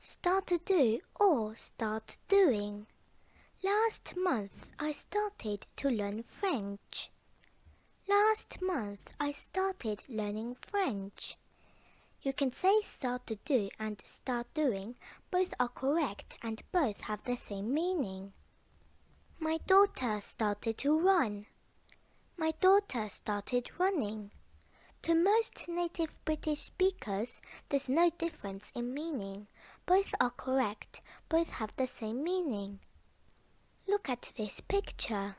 Start to do or start doing. Last month I started to learn French. Last month I started learning French. You can say start to do and start doing. Both are correct and both have the same meaning. My daughter started to run. My daughter started running. To most native British speakers, there's no difference in meaning. Both are correct. Both have the same meaning. Look at this picture.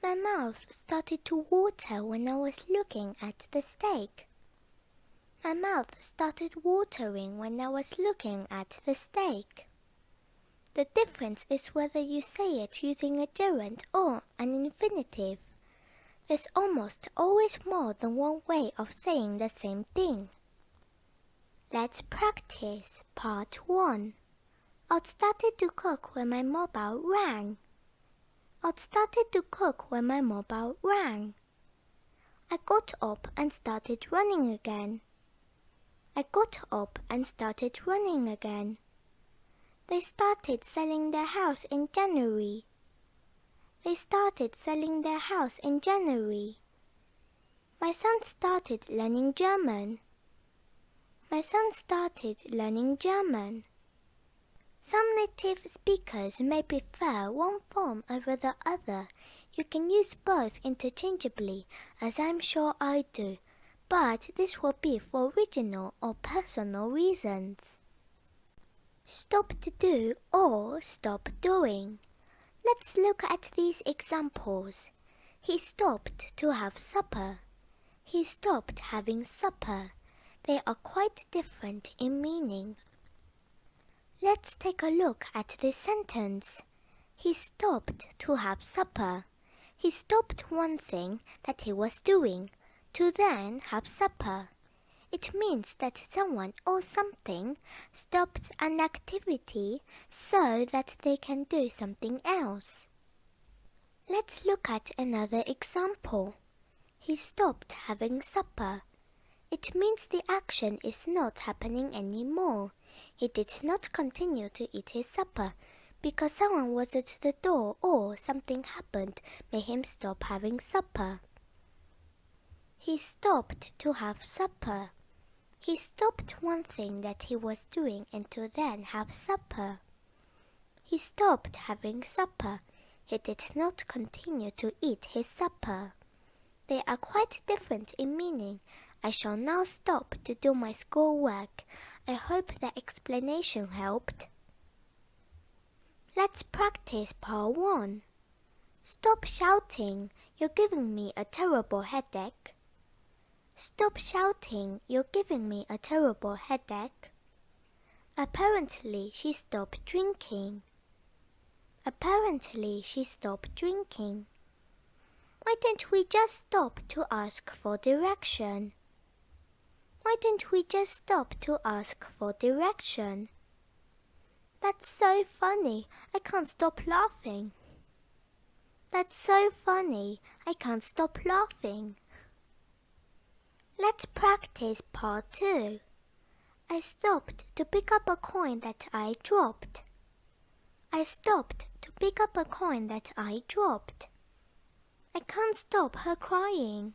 My mouth started to water when I was looking at the steak. My mouth started watering when I was looking at the steak. The difference is whether you say it using a gerund or an infinitive. There's almost always more than one way of saying the same thing. Let's practice part 1. I started to cook when my mobile rang. I started to cook when my mobile rang. I got up and started running again. I got up and started running again. They started selling their house in January. They started selling their house in January. My son started learning German. My son started learning German. Some native speakers may prefer one form over the other. You can use both interchangeably, as I'm sure I do, but this will be for regional or personal reasons. Stop to do or stop doing. Let's look at these examples. He stopped to have supper. He stopped having supper. They are quite different in meaning. Let's take a look at this sentence. He stopped to have supper. He stopped one thing that he was doing to then have supper. It means that someone or something stopped an activity so that they can do something else. Let's look at another example. He stopped having supper. It means the action is not happening anymore. He did not continue to eat his supper because someone was at the door or something happened made him stop having supper. He stopped to have supper. He stopped one thing that he was doing and to then have supper. He stopped having supper. He did not continue to eat his supper. They are quite different in meaning. I shall now stop to do my schoolwork. I hope the explanation helped. Let's practice part 1. Stop shouting. You're giving me a terrible headache. Stop shouting. You're giving me a terrible headache. Apparently, she stopped drinking. Apparently, she stopped drinking. Why don't we just stop to ask for direction? Why don't we just stop to ask for direction? That's so funny. I can't stop laughing. That's so funny. I can't stop laughing. Let's practice part 2. I stopped to pick up a coin that I dropped. I stopped to pick up a coin that I dropped. I can't stop her crying.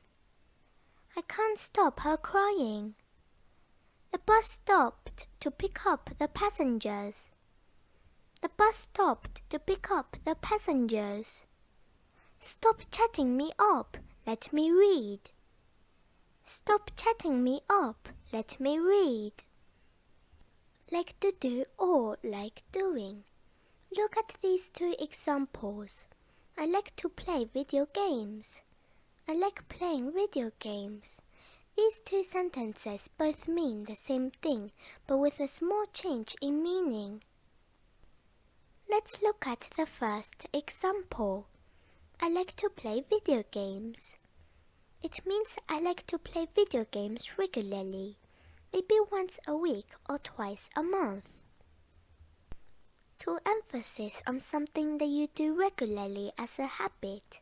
I can't stop her crying. The bus stopped to pick up the passengers. The bus stopped to pick up the passengers. Stop chatting me up. Let me read. Stop chatting me up. Let me read. Like to do or like doing. Look at these two examples. I like to play video games. I like playing video games. These two sentences both mean the same thing, but with a small change in meaning. Let's look at the first example. I like to play video games. It means I like to play video games regularly, maybe once a week or twice a month. To emphasize on something that you do regularly as a habit.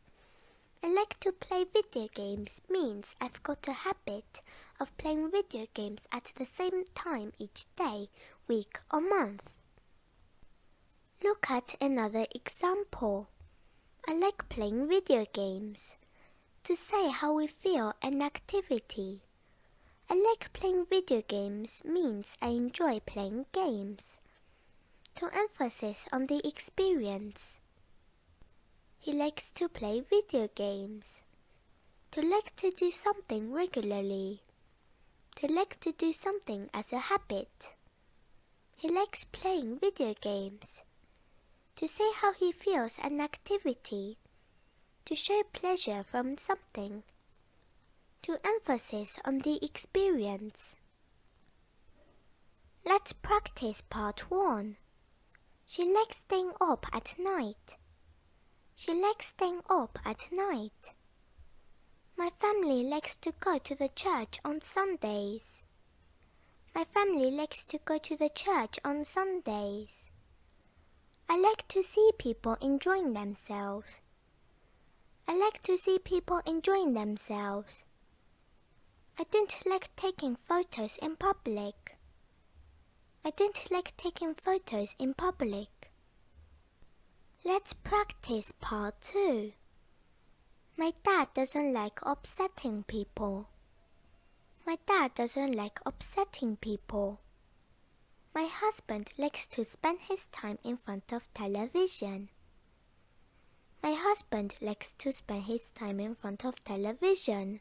I like to play video games means I've got a habit of playing video games at the same time each day, week or month. Look at another example. I like playing video games. To say how we feel an activity. I like playing video games means I enjoy playing games. To emphasis on the experience. He likes to play video games. To like to do something regularly. To like to do something as a habit. He likes playing video games. To say how he feels an activity. To show pleasure from something. To emphasis on the experience. Let's practice part 1. She likes staying up at night. She likes staying up at night. My family likes to go to the church on Sundays. My family likes to go to the church on Sundays. I like to see people enjoying themselves. I like to see people enjoying themselves. I don't like taking photos in public. I don't like taking photos in public. Let's practice part 2. My dad doesn't like upsetting people. My dad doesn't like upsetting people. My husband likes to spend his time in front of television. My husband likes to spend his time in front of television.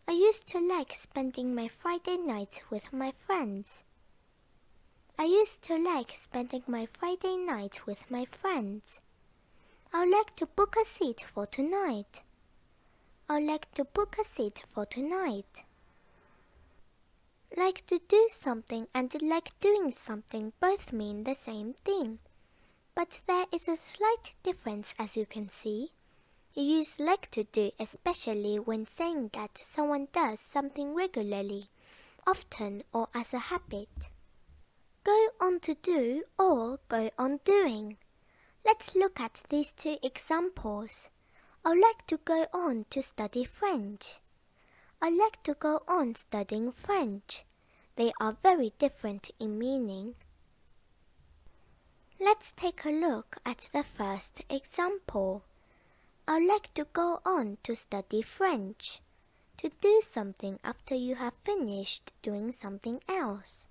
I used to like spending my Friday nights with my friends. I used to like spending my Friday nights with my friends. I'd like to book a seat for tonight. I'd like to book a seat for tonight. Like to do something and like doing something both mean the same thing. But there is a slight difference, as you can see. You use like to do especially when saying that someone does something regularly, often or as a habit. Go on to do or go on doing. Let's look at these 2 examples. I'd like to go on to study French. I'd like to go on studying French. They are very different in meaning. Let's take a look at the first example. I'd like to go on to study French. To do something after you have finished doing something else.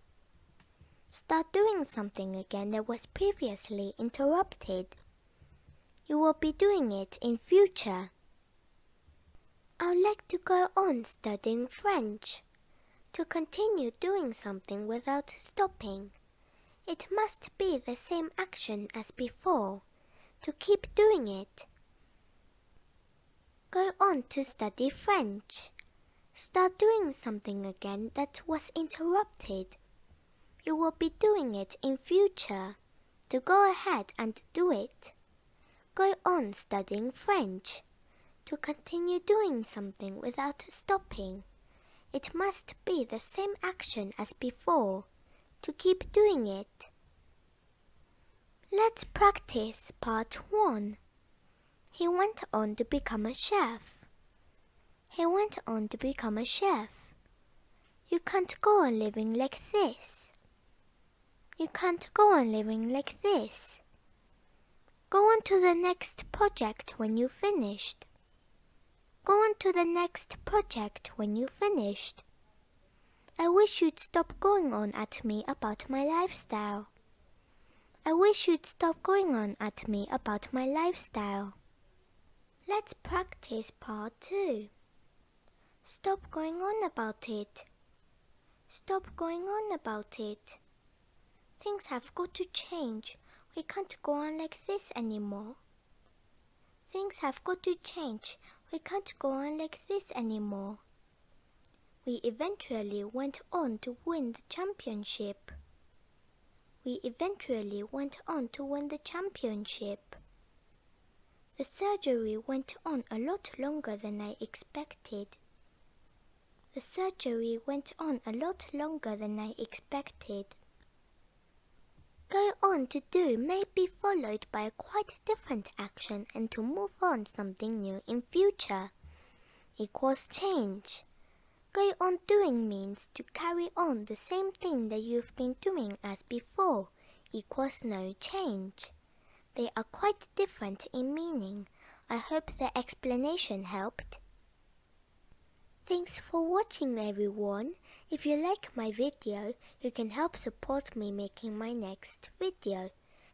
Start doing something again that was previously interrupted. You will be doing it in future. I'd like to go on studying French. To continue doing something without stopping. It must be the same action as before. To keep doing it. Go on to study French. Start doing something again that was interrupted. You will be doing it in future. To go ahead and do it. Go on studying French. To continue doing something without stopping. It must be the same action as before. To keep doing it. Let's practice part 1. He went on to become a chef. He went on to become a chef. You can't go on living like this. You can't go on living like this. Go on to the next project when you finished. Go on to the next project when you finished. I wish you'd stop going on at me about my lifestyle. I wish you'd stop going on at me about my lifestyle. Let's practice part 2. Stop going on about it. Stop going on about it. Things have got to change. We can't go on like this anymore. Things have got to change. We can't go on like this anymore. We eventually went on to win the championship. We eventually went on to win the championship. The surgery went on a lot longer than I expected. The surgery went on a lot longer than I expected. Go on to do may be followed by a quite different action and to move on something new in future. Equals change. Go on doing means to carry on the same thing that you've been doing as before. equals no change. They are quite different in meaning. I hope the explanation helped. Thanks for watching, everyone. If you like my video, you can help support me making my next video.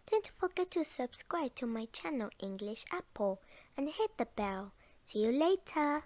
Don't forget to subscribe to my channel English Apple and hit the bell. See you later.